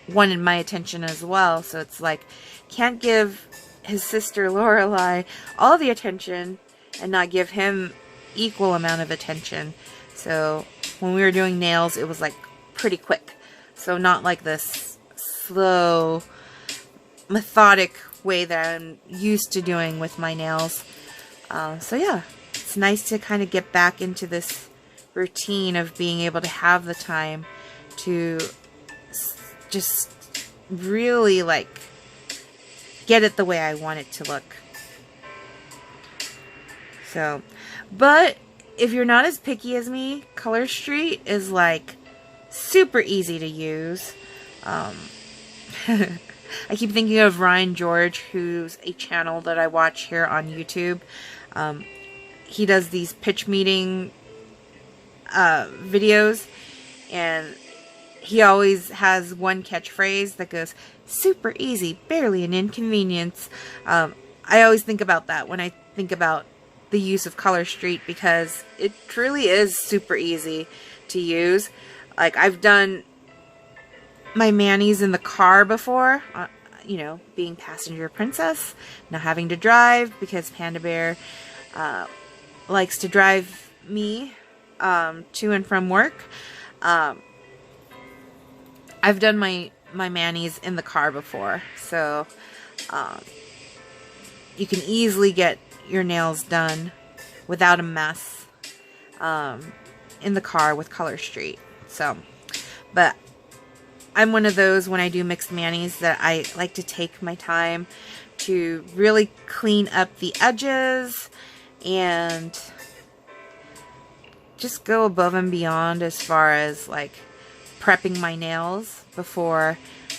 wanted my attention as well. So it's like, can't give his sister Lorelai all the attention and not give him equal amount of attention. So when we were doing nails, it was like pretty quick. So not like this slow, methodic way that I'm used to doing with my nails. So yeah, it's nice to kind of get back into this routine of being able to have the time to just really like get it the way I want it to look. So, but if you're not as picky as me, Color Street is like super easy to use. I keep thinking of Ryan George, who's a channel that I watch here on YouTube. He does these pitch meeting videos, and he always has one catchphrase that goes, super easy, barely an inconvenience. I always think about that when I think about the use of Color Street, because it truly is super easy to use. Like, I've done my manis in the car before, you know, being passenger princess, not having to drive because Panda Bear likes to drive me to and from work. I've done my manis in the car before, so you can easily get your nails done without a mess in the car with Color Street. So, but I'm one of those, when I do mixed manis, that I like to take my time to really clean up the edges and just go above and beyond as far as like prepping my nails before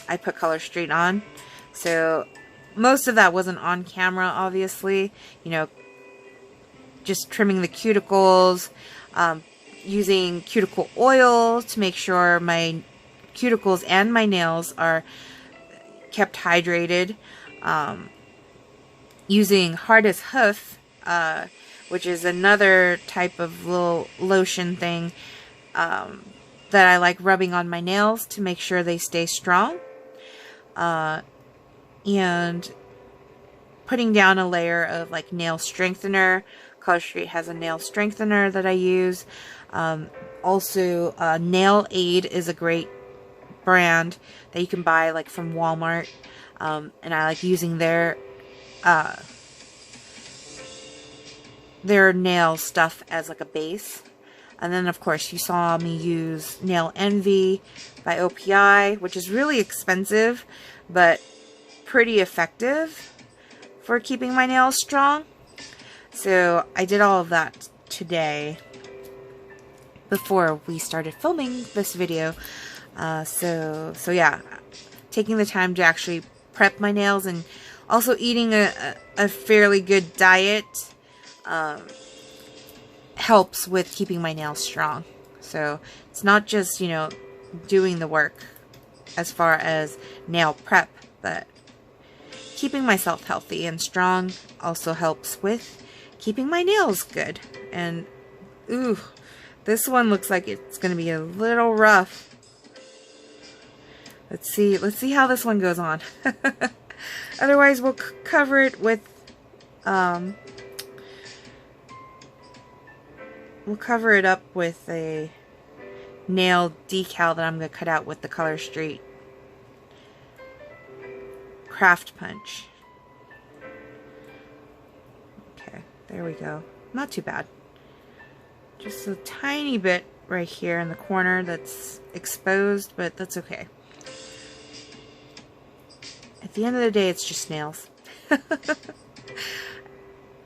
I put Color Street on. So most of that wasn't on camera, obviously, you know, just trimming the cuticles, using cuticle oil to make sure my cuticles and my nails are kept hydrated, using Hard as Hoof, which is another type of little lotion thing that I like rubbing on my nails to make sure they stay strong, and putting down a layer of like nail strengthener. Color Street has a nail strengthener that I use. Also, Nail Aid is a great brand that you can buy like from Walmart, and I like using their nail stuff as like a base. And then of course you saw me use Nail Envy by OPI, which is really expensive but pretty effective for keeping my nails strong. So I did all of that today before we started filming this video. So yeah, taking the time to actually prep my nails and also eating a fairly good diet helps with keeping my nails strong. So it's not just, you know, doing the work as far as nail prep, but keeping myself healthy and strong also helps with keeping my nails good. And ooh, this one looks like it's going to be a little rough. Let's see how this one goes on. Otherwise, we'll cover it with we'll cover it up with a nail decal that I'm going to cut out with the Color Street Craft Punch. Okay, there we go. Not too bad. Just a tiny bit right here in the corner that's exposed, but that's okay. At the end of the day, it's just nails.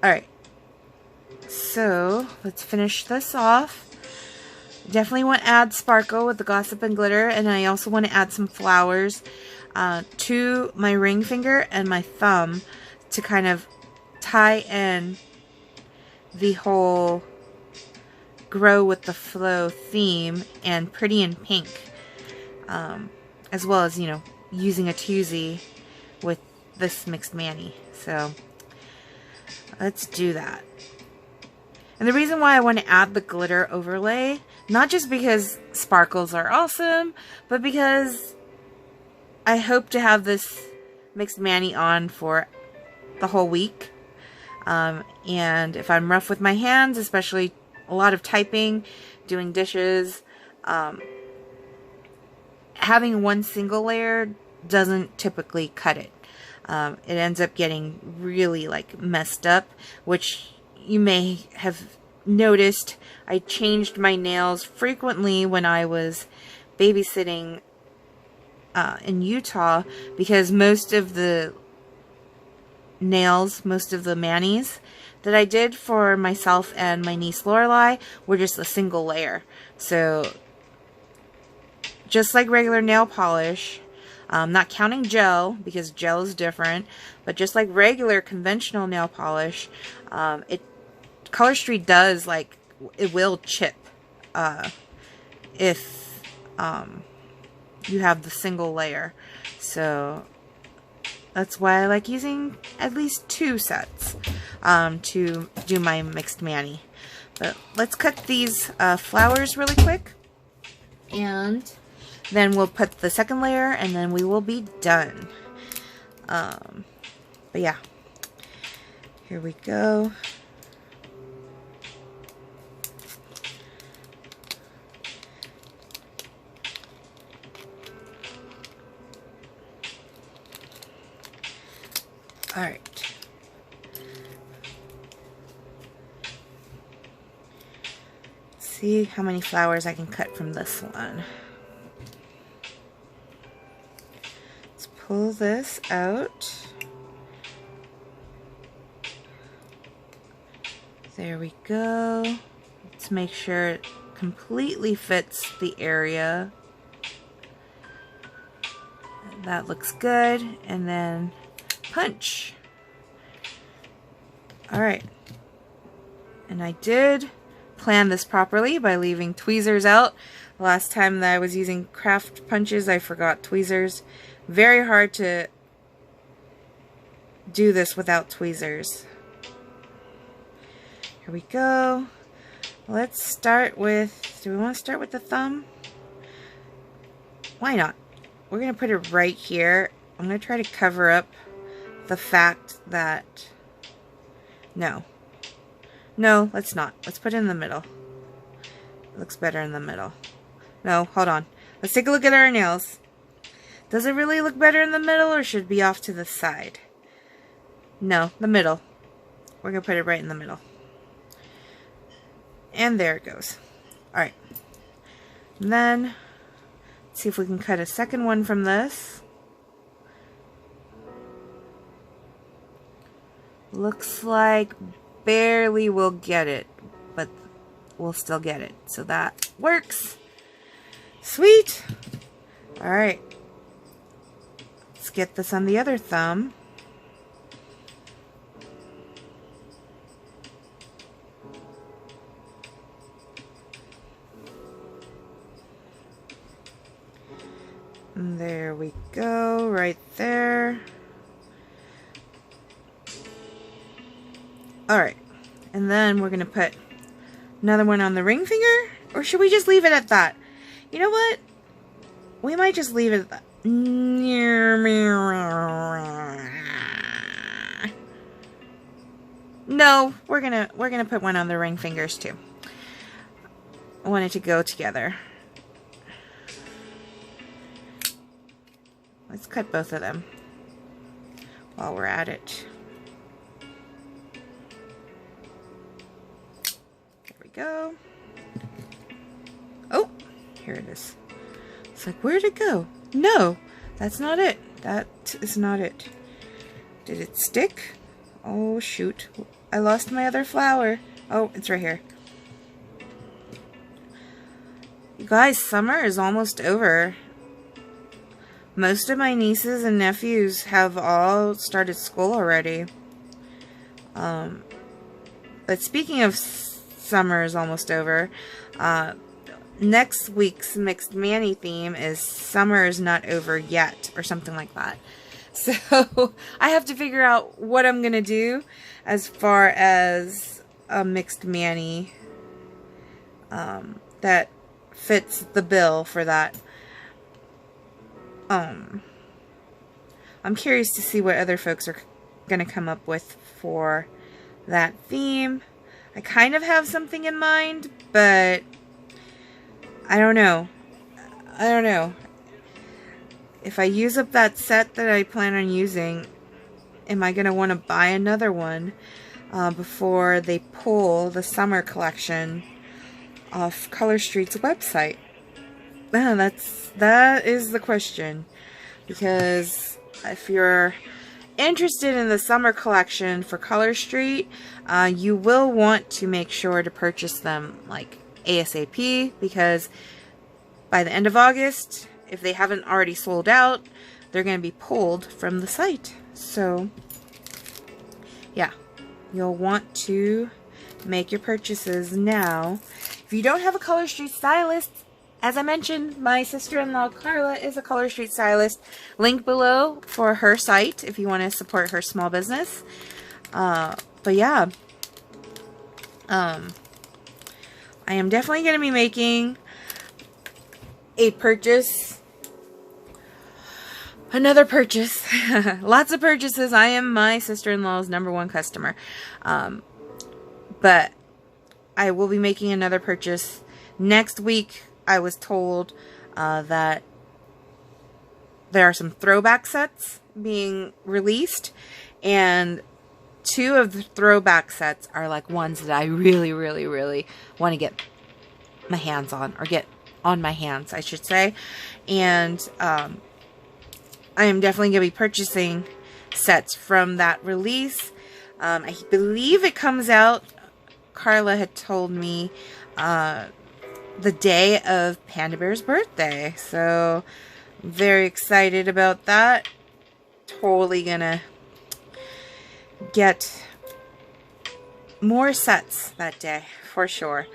Alright. So, let's finish this off. Definitely want to add sparkle with the Gossip and Glitter, and I also want to add some flowers to my ring finger and my thumb to kind of tie in the whole Grow with the Flow theme and Pretty in Pink, as well as, you know, using a twosie with this mixed mani. So let's do that. And the reason why I want to add the glitter overlay, not just because sparkles are awesome, but because I hope to have this mixed mani on for the whole week. And if I'm rough with my hands, especially a lot of typing, doing dishes, having one single layer doesn't typically cut it. It ends up getting really like messed up, which you may have noticed. I changed my nails frequently when I was babysitting in Utah, because most of the nails, most of the manis that I did for myself and my niece Lorelai were just a single layer. So just like regular nail polish, not counting gel, because gel is different, but just like regular conventional nail polish, Color Street does, like, it will chip if you have the single layer. So that's why I like using at least 2 sets to do my mixed mani. But let's cut these flowers really quick, and then we'll put the second layer, and then we will be done. But yeah, here we go. All right. Let's see how many flowers I can cut from this one. Let's pull this out. There we go. Let's make sure it completely fits the area. That looks good. And then punch. Alright. And I did plan this properly by leaving tweezers out. The last time that I was using craft punches, I forgot tweezers. Very hard to do this without tweezers. Here we go. Let's start with, do we want to start with the thumb? Why not? We're going to put it right here. I'm going to try to cover up the fact that, no, let's not. Let's put it in the middle. It looks better in the middle. No, hold on. Let's take a look at our nails. Does it really look better in the middle, or should it be off to the side? No, the middle. We're going to put it right in the middle. And there it goes. Alright. And then, let's see if we can cut a second one from this. Looks like barely we'll get it, but we'll still get it. So that works. Sweet. Alright. Let's get this on the other thumb. And there we go, right there. Alright, and then we're going to put another one on the ring finger, or should we just leave it at that? You know what? We might just leave it at that. No, we're gonna put one on the ring fingers too. I want it to go together. Let's cut both of them while we're at it. There we go. Oh, here it is. It's like, where'd it go? No, that's not it. That is not it. Did it stick? Oh, shoot. I lost my other flower. Oh, it's right here. You guys, summer is almost over. Most of my nieces and nephews have all started school already. But speaking of summer is almost over, next week's Mixed Mani theme is Summer is Not Over Yet, or something like that. So I have to figure out what I'm going to do as far as a Mixed Mani that fits the bill for that. I'm curious to see what other folks are going to come up with for that theme. I kind of have something in mind, but I don't know. I don't know. If I use up that set that I plan on using, am I going to want to buy another one before they pull the summer collection off Color Street's website? That is the question. Because if you're interested in the summer collection for Color Street, you will want to make sure to purchase them like ASAP, because by the end of August, if they haven't already sold out, they're going to be pulled from the site. So yeah, you'll want to make your purchases now. If you don't have a Color Street stylist, as I mentioned, my sister-in-law Carla is a Color Street stylist. Link below for her site if you want to support her small business. But yeah, I am definitely going to be making a purchase. Another purchase. Lots of purchases. I am my sister-in-law's #1 customer. But I will be making another purchase next week. I was told that there are some throwback sets being released, and 2 of the throwback sets are like ones that I really, really, really want to get my hands on, or get on my hands, I should say. And I am definitely going to be purchasing sets from that release. I believe it comes out, Carla had told me, the day of Panda Bear's birthday. So, I'm very excited about that. Totally gonna get more sets that day, for sure.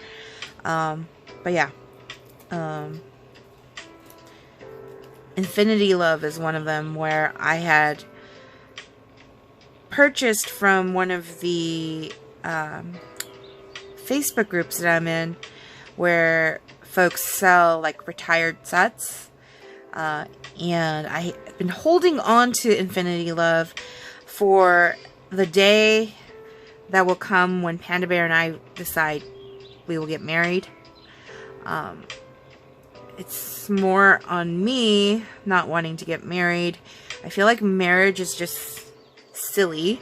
But yeah. Infinity Love is one of them, where I had purchased from one of the Facebook groups that I'm in, where folks sell like retired sets, and I've been holding on to Infinity Love for the day that will come when Panda Bear and I decide we will get married. It's more on me not wanting to get married. I feel like marriage is just silly.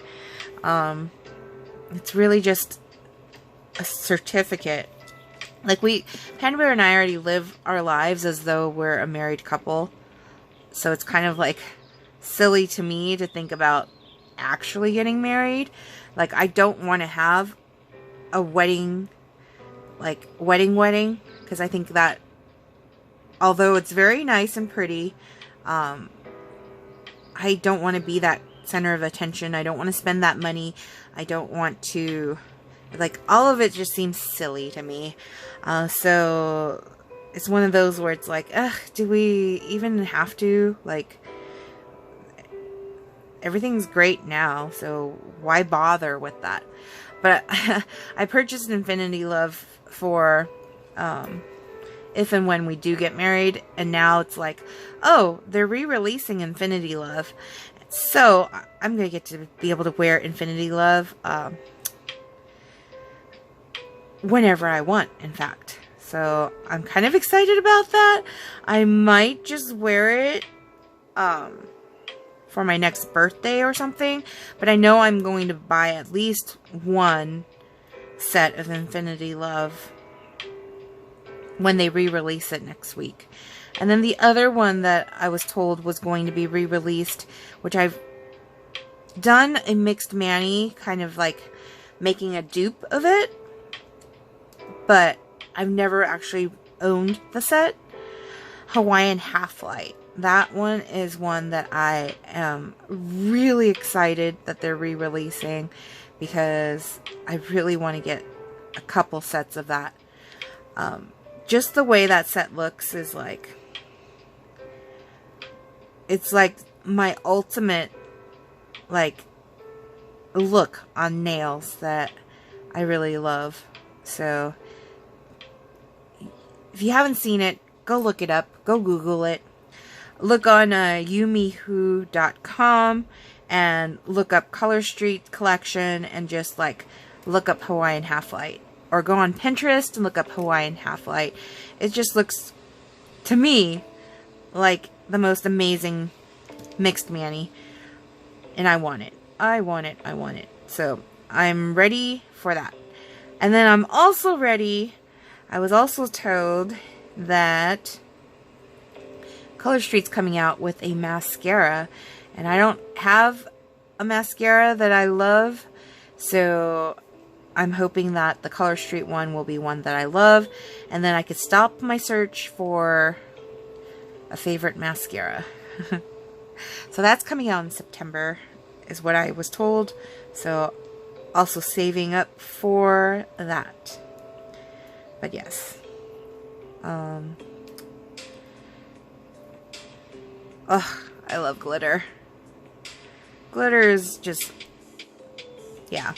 It's really just a certificate. Like, Panda Bear and I already live our lives as though we're a married couple. So it's kind of like silly to me to think about actually getting married. Like, I don't want to have a wedding, like, wedding, because I think that, although it's very nice and pretty, I don't want to be that center of attention. I don't want to spend that money. I don't want to, like, all of it just seems silly to me. So it's one of those where it's like, ugh, do we even have to? Like, everything's great now, so why bother with that? But I purchased Infinity Love for if and when we do get married, and now it's like, oh, they're re-releasing Infinity Love, so I'm gonna get to be able to wear Infinity Love whenever I want, in fact. So I'm kind of excited about that. I might just wear it for my next birthday or something, but I know I'm going to buy at least one set of Infinity Love when they re-release it next week. And then the other one that I was told was going to be re-released, which I've done a mixed mani, kind of like making a dupe of it, but I've never actually owned the set. Hawaiian Half-Light. That one is one that I am really excited that they're re-releasing, because I really want to get a couple sets of that. Just the way that set looks is like, it's like my ultimate, like, look on nails that I really love. So if you haven't seen it, go look it up. Go Google it. look on yumihu.com and look up Color Street collection and just like look up Hawaiian half light, or go on Pinterest and look up Hawaiian half light. It just looks to me like the most amazing mixed mani, and I want it. I want it. I want it. So I'm ready for that. And then I'm also ready. I was also told that Color Street's coming out with a mascara, and I don't have a mascara that I love, so I'm hoping that the Color Street one will be one that I love, and then I could stop my search for a favorite mascara. So that's coming out in September, is what I was told. So also saving up for that. But yes. Ugh, I love glitter. Glitter is just, yeah.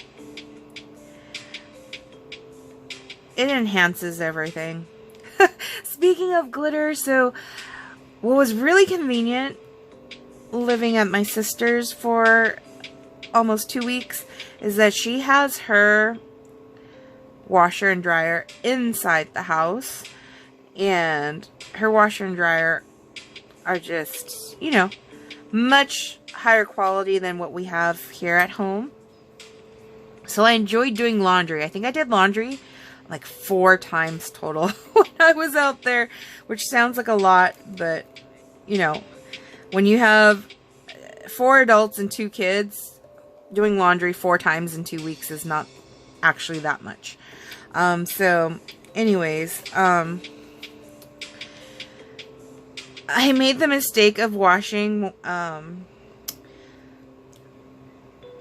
It enhances everything. Speaking of glitter, so what was really convenient living at my sister's for almost 2 weeks is that she has her washer and dryer inside the house, and her washer and dryer are just, you know, much higher quality than what we have here at home. So I enjoyed doing laundry. I think I did laundry like 4 times total when I was out there, which sounds like a lot, but you know, when you have 4 adults and 2 kids, doing laundry 4 times in 2 weeks is not actually that much. So anyways, I made the mistake of washing one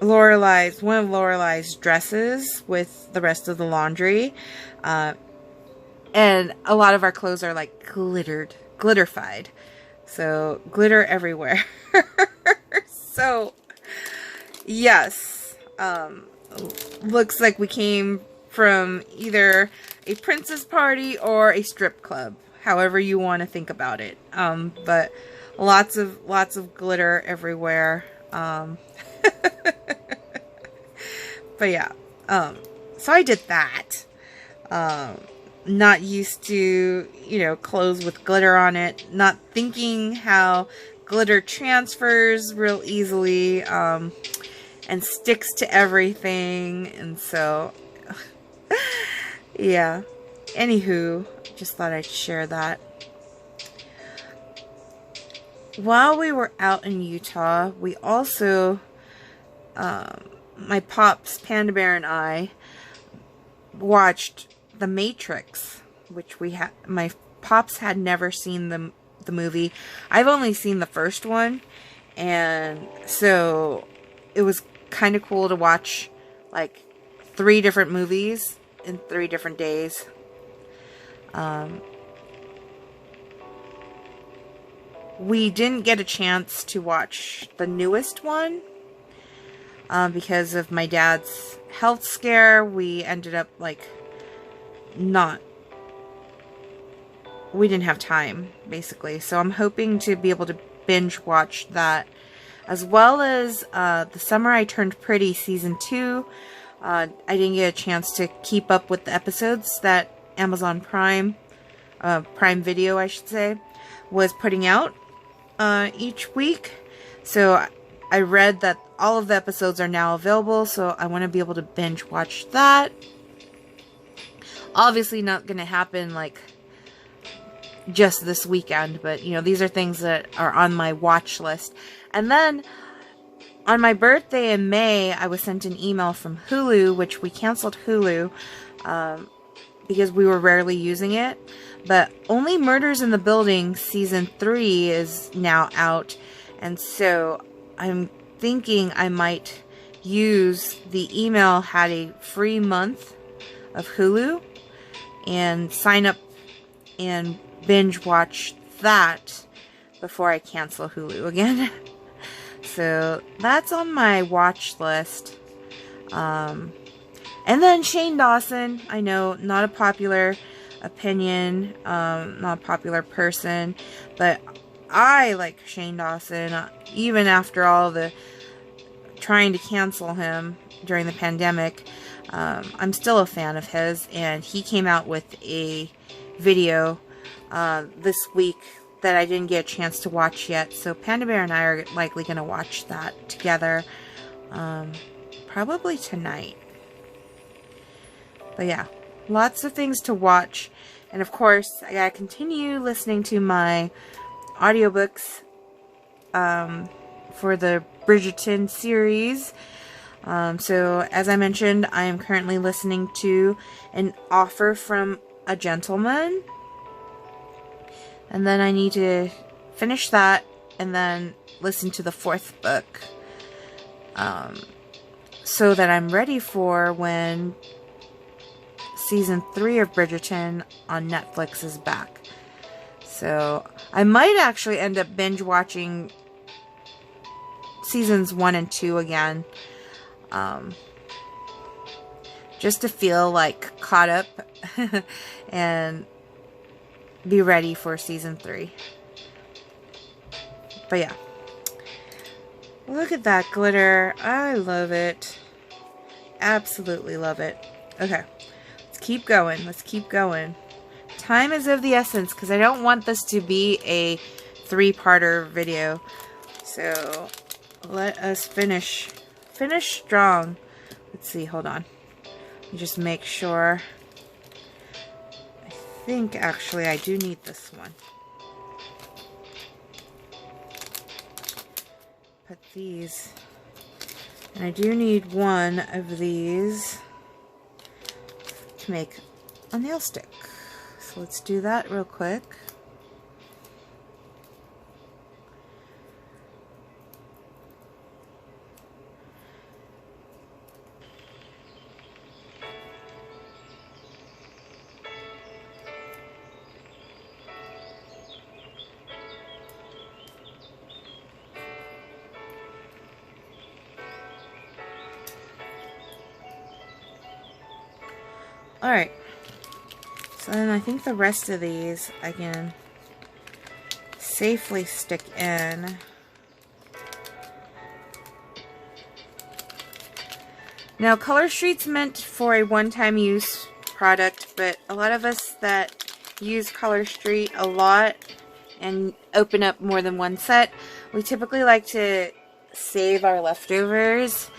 of Lorelai's dresses with the rest of the laundry, and a lot of our clothes are like glitterified, so glitter everywhere. So yes, looks like we came from either a princess party or a strip club, however you want to think about it. But lots of glitter everywhere. But yeah, so I did that. Not used to, you know, clothes with glitter on it, not thinking how glitter transfers real easily, and sticks to everything, and so yeah. Anywho, just thought I'd share that. While we were out in Utah, we also, my pops, Panda Bear, and I watched The Matrix, which my pops had never seen the movie. I've only seen the first one, and so it was kind of cool to watch like 3 different movies in 3 different days. We didn't get a chance to watch the newest one because of my dad's health scare. We ended up like we didn't have time, basically. So I'm hoping to be able to binge watch that, as well as The Summer I Turned Pretty Season 2. I didn't get a chance to keep up with the episodes that Amazon Prime Video, I should say, was putting out each week. So I read that all of the episodes are now available, so I want to be able to binge watch that. Obviously not going to happen like just this weekend, but you know, these are things that are on my watch list. And then on my birthday in May, I was sent an email from Hulu, which we canceled Hulu because we were rarely using it. But Only Murders in the Building Season 3 is now out, and so I'm thinking I might use the email, had a free month of Hulu, and sign up and binge watch that before I cancel Hulu again. So that's on my watch list. And then Shane Dawson, I know, not a popular opinion, not a popular person, but I like Shane Dawson, even after all the trying to cancel him during the pandemic. I'm still a fan of his, and he came out with a video this week that I didn't get a chance to watch yet, so Panda Bear and I are likely going to watch that together, probably tonight. But yeah, lots of things to watch, and of course, I gotta continue listening to my audiobooks for the Bridgerton series. So, as I mentioned, I am currently listening to An Offer from a Gentleman. And then I need to finish that and then listen to the 4th book. So that I'm ready for when season 3 of Bridgerton on Netflix is back. So, I might actually end up binge watching seasons 1 and 2 again. Just to feel like caught up and be ready for season 3. But yeah. Look at that glitter. I love it. Absolutely love it. Okay. Let's keep going. Let's keep going. Time is of the essence because I don't want this to be a 3-parter video. So let us finish strong. Let's see, hold on. Let me just make sure. I think actually I do need this one. Put these. And I do need one of these to make a nail stick. So let's do that real quick. Alright, so then I think the rest of these I can safely stick in. Now, Color Street's meant for a one-time use product, but a lot of us that use Color Street a lot and open up more than one set, we typically like to save our leftovers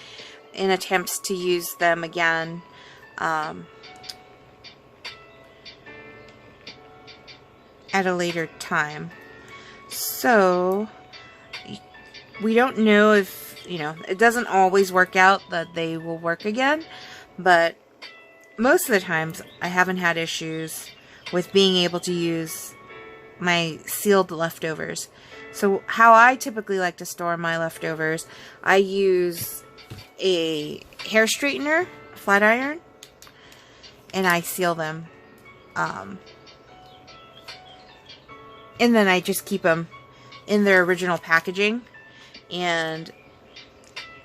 in attempts to use them again. At a later time. So we don't know if, it doesn't always work out that they will work again, but most of the times I haven't had issues with being able to use my sealed leftovers. So how I typically like to store my leftovers, I use a hair straightener, a flat iron, and I seal them. And then I just keep them in their original packaging, and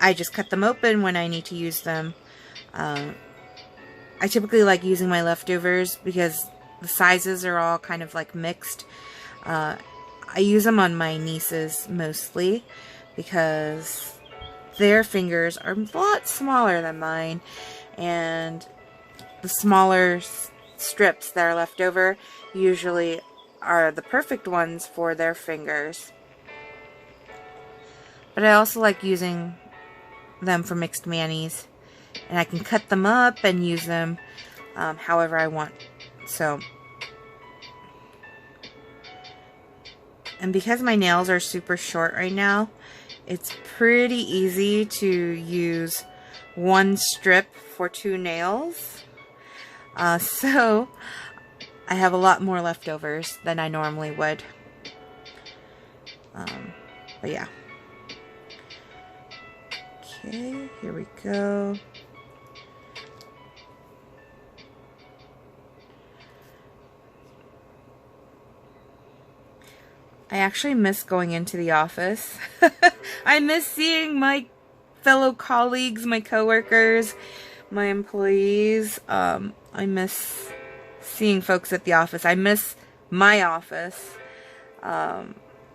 I just cut them open when I need to use them. I typically like using my leftovers because the sizes are all kind of like mixed. I use them on my nieces mostly because their fingers are a lot smaller than mine, and the smaller strips that are left over usually are the perfect ones for their fingers. But I also like using them for mixed manis, and I can cut them up and use them however I want. So, and because my nails are super short right now, it's pretty easy to use one strip for 2 nails. So I have a lot more leftovers than I normally would. But yeah. Okay, here we go. I actually miss going into the office. I miss seeing my fellow colleagues, my coworkers, my employees. I miss seeing folks at the office. I miss my office.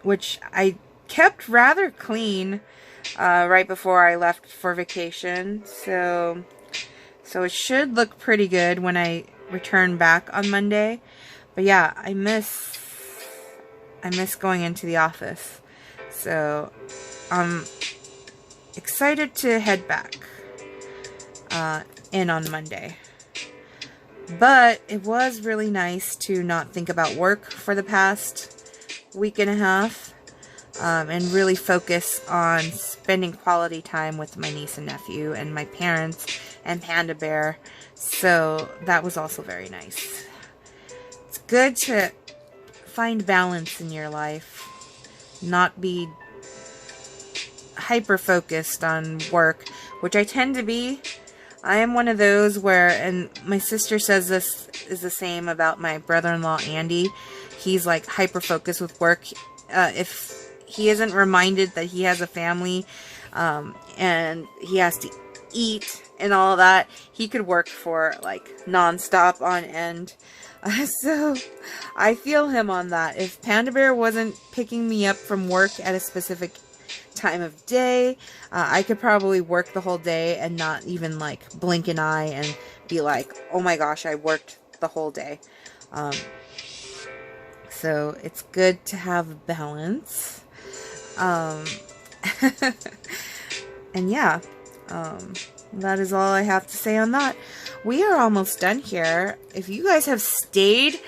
which I kept rather clean right before I left for vacation. So it should look pretty good when I return back on Monday. But yeah, I miss going into the office. So I'm excited to head back in on Monday. But it was really nice to not think about work for the past week and a half, and really focus on spending quality time with my niece and nephew and my parents and Panda Bear. So that was also very nice. It's good to find balance in your life, not be hyper focused on work, which I tend to be. I am one of those where, and my sister says this is the same about my brother-in-law Andy. He's like hyper focused with work. If he isn't reminded that he has a family and he has to eat and all that, he could work for like non-stop on end. So I feel him on that. If Panda Bear wasn't picking me up from work at a specific time of day, I could probably work the whole day and not even like blink an eye and be like, oh my gosh, I worked the whole day. So it's good to have balance. And yeah, that is all I have to say on that. We are almost done here. If you guys have stayed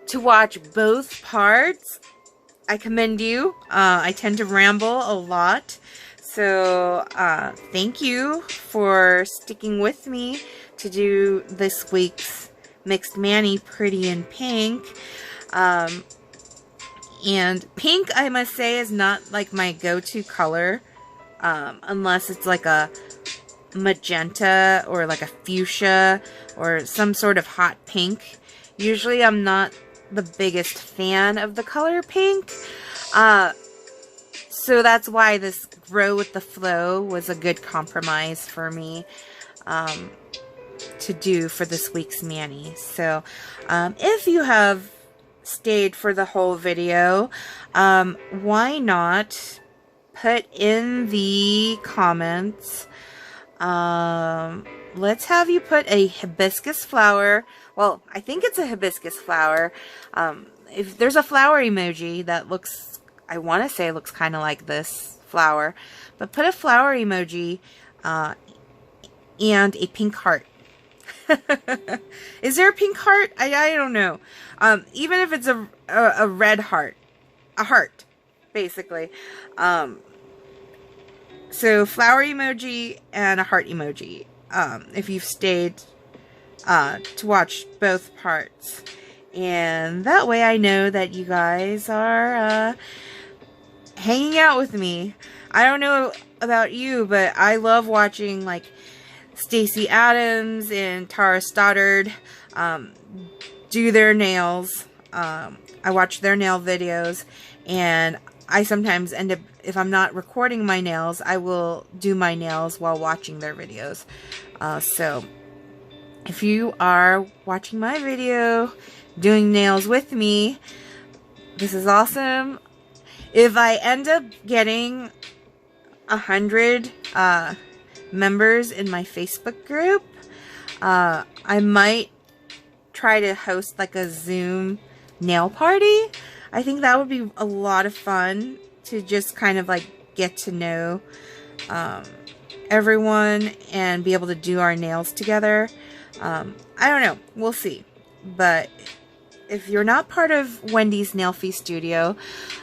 to watch both parts, I commend you. I tend to ramble a lot. So thank you for sticking with me to do this week's Mixed Mani Pretty in Pink. And pink, I must say, is not like my go-to color. Unless it's like a magenta or like a fuchsia or some sort of hot pink. Usually I'm not the biggest fan of the color pink. So that's why this Grow with the Flow was a good compromise for me to do for this week's mani. So if you have stayed for the whole video, why not put in the comments, let's have you put a hibiscus flower. Well, I think it's a hibiscus flower. If there's a flower emoji that looks, I want to say looks kind of like this flower, but put a flower emoji and a pink heart. Is there a pink heart? I don't know. Even if it's a red heart, a heart, basically. So flower emoji and a heart emoji. If you've stayed to watch both parts, and that way I know that you guys are hanging out with me. I don't know about you, but I love watching like Stacy Adams and Stoddard do their nails. I watch their nail videos, and I sometimes end up, if I'm not recording my nails, I will do my nails while watching their videos. So if you are watching my video, doing nails with me, this is awesome. If I end up getting 100 members in my Facebook group, I might try to host like a Zoom nail party. I think that would be a lot of fun to just kind of like get to know everyone and be able to do our nails together. I don't know. We'll see. But if you're not part of Wendy's Nail Fee Studio,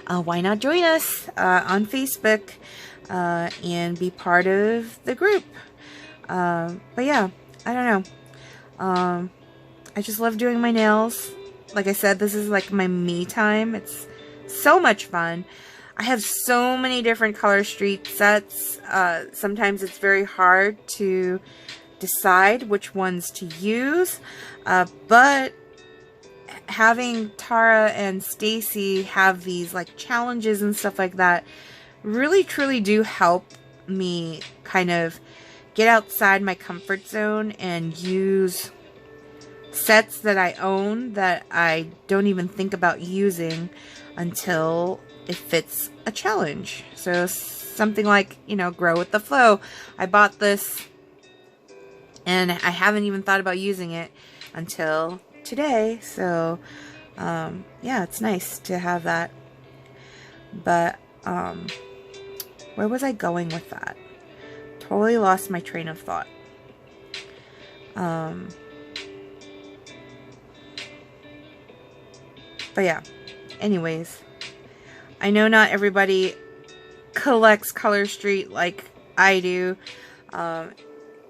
why not join us on Facebook and be part of the group? But yeah, I don't know. I just love doing my nails. Like I said, this is like my me time. It's so much fun. I have so many different color street sets. Sometimes it's very hard to decide which ones to use. But having Tara and Stacy have these like challenges and stuff like that really truly do help me kind of get outside my comfort zone and use sets that I own that I don't even think about using until it fits a challenge. So something like, you know, grow with the flow. I bought this and I haven't even thought about using it until today. So, yeah, it's nice to have that. But, where was I going with that? Totally lost my train of thought. But yeah, anyways, I know not everybody collects Color Street like I do,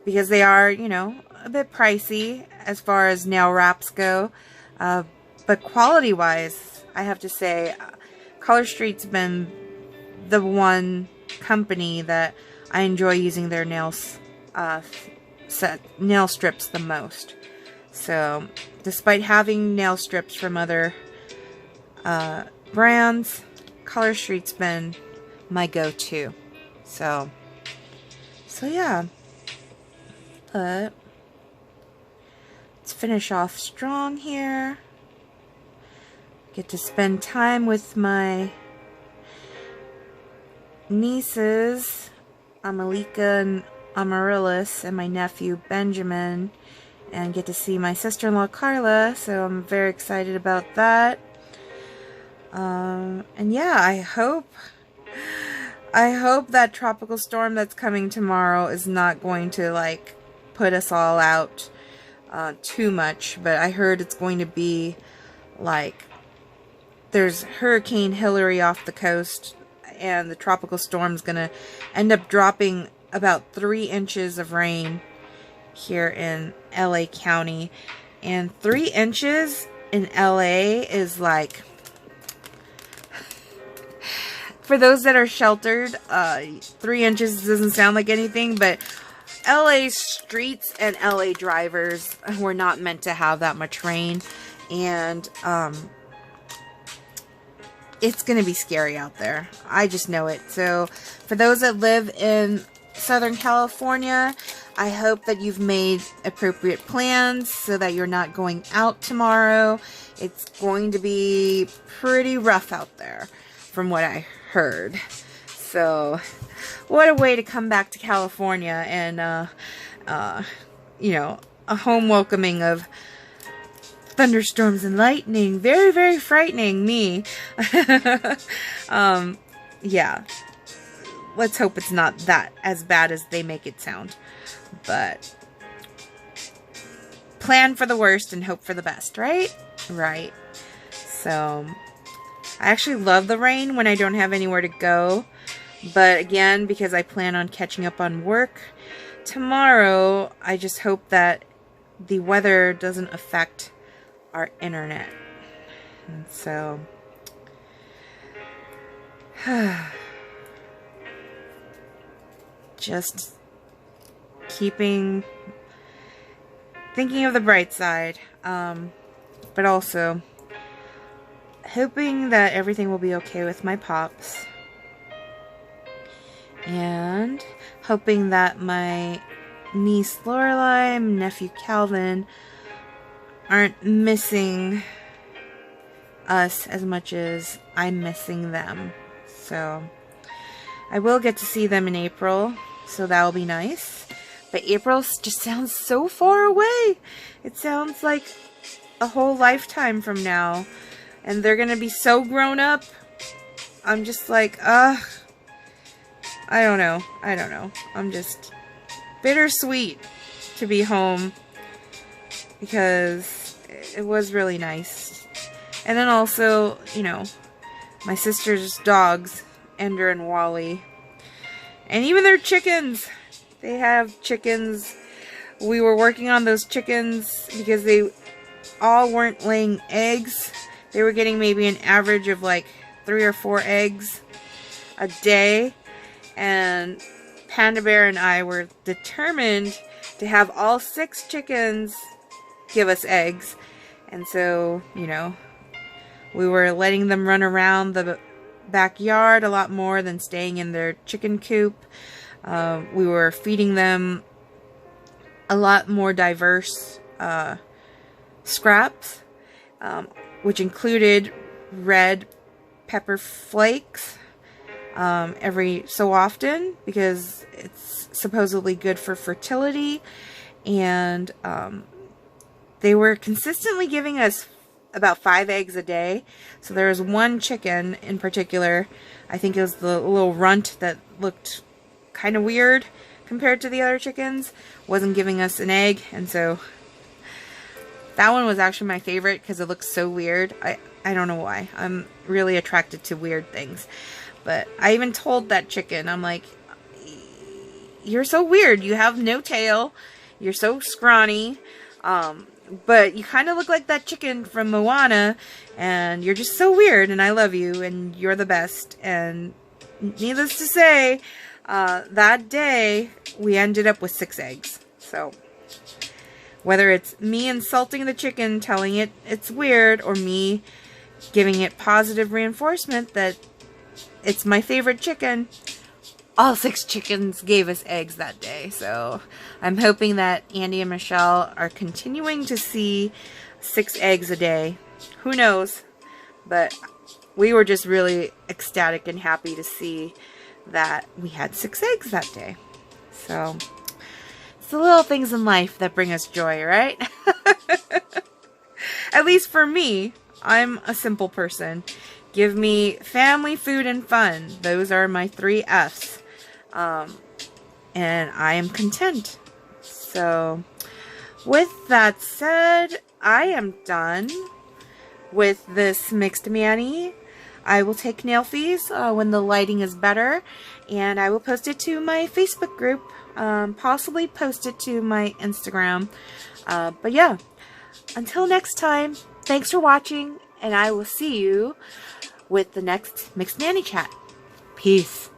because they are, you know, a bit pricey as far as nail wraps go, but quality wise, I have to say, Color Street's been the one company that I enjoy using their nails, nail strips the most. So, despite having nail strips from other brands, Color Street's been my go-to. So yeah. But let's finish off strong here. Get to spend time with my nieces, Amalika and Amaryllis, and my nephew Benjamin, and get to see my sister-in-law Carla, so I'm very excited about that. And yeah, I hope that tropical storm that's coming tomorrow is not going to, like, put us all out too much, but I heard it's going to be, like, there's Hurricane Hillary off the coast, and the tropical storm's gonna end up dropping about 3 inches of rain here in LA County. And 3 inches in LA is like, for those that are sheltered, 3 inches doesn't sound like anything, but LA streets and LA drivers were not meant to have that much rain. And it's going to be scary out there. I just know it. So for those that live in Southern California, I hope that you've made appropriate plans so that you're not going out tomorrow. It's going to be pretty rough out there from what I heard. So what a way to come back to California and, you know, a home welcoming of thunderstorms and lightning. Very, very frightening me. Yeah. Let's hope it's not that as bad as they make it sound. But plan for the worst and hope for the best, right? Right. So I actually love the rain when I don't have anywhere to go. But again, because I plan on catching up on work tomorrow, I just hope that the weather doesn't affect our internet. And so just thinking of the bright side, but also hoping that everything will be okay with my pops, and hoping that my niece Lorelai and nephew Calvin aren't missing us as much as I'm missing them. So I will get to see them in April, so that'll be nice. But April just sounds so far away. It sounds like a whole lifetime from now. And they're gonna be so grown up. I'm just like, I don't know. I'm just bittersweet to be home, because it was really nice. And then also, you know, my sister's dogs, Ender and Wally, and even their chickens. They have chickens. We were working on those chickens because they all weren't laying eggs. They were getting maybe an average of like 3 or 4 eggs a day. And Panda Bear and I were determined to have all 6 chickens give us eggs. And so, you know, we were letting them run around the backyard a lot more than staying in their chicken coop. We were feeding them a lot more diverse scraps, which included red pepper flakes every so often because it's supposedly good for fertility. And they were consistently giving us about 5 eggs a day. So there was one chicken in particular, I think it was the little runt that looked kind of weird compared to the other chickens, wasn't giving us an egg, and so that one was actually my favorite because it looks so weird. I don't know why. I'm really attracted to weird things. But I even told that chicken, I'm like, you're so weird. You have no tail. You're so scrawny. But you kind of look like that chicken from Moana, and you're just so weird, and I love you, and you're the best. And needless to say, that day, we ended up with 6 eggs. So, whether it's me insulting the chicken, telling it it's weird, or me giving it positive reinforcement that it's my favorite chicken, all 6 chickens gave us eggs that day. So I'm hoping that Andy and Michelle are continuing to see 6 eggs a day. Who knows? But we were just really ecstatic and happy to see that we had 6 eggs that day. So it's the little things in life that bring us joy, right? At least for me, I'm a simple person. Give me family, food, and fun. Those are my 3 F's. And I am content. So, with that said, I am done with this mixed mani. I will take nail fees when the lighting is better, and I will post it to my Facebook group, possibly post it to my Instagram. But yeah, until next time, thanks for watching, and I will see you with the next Mixed Mani Chat. Peace.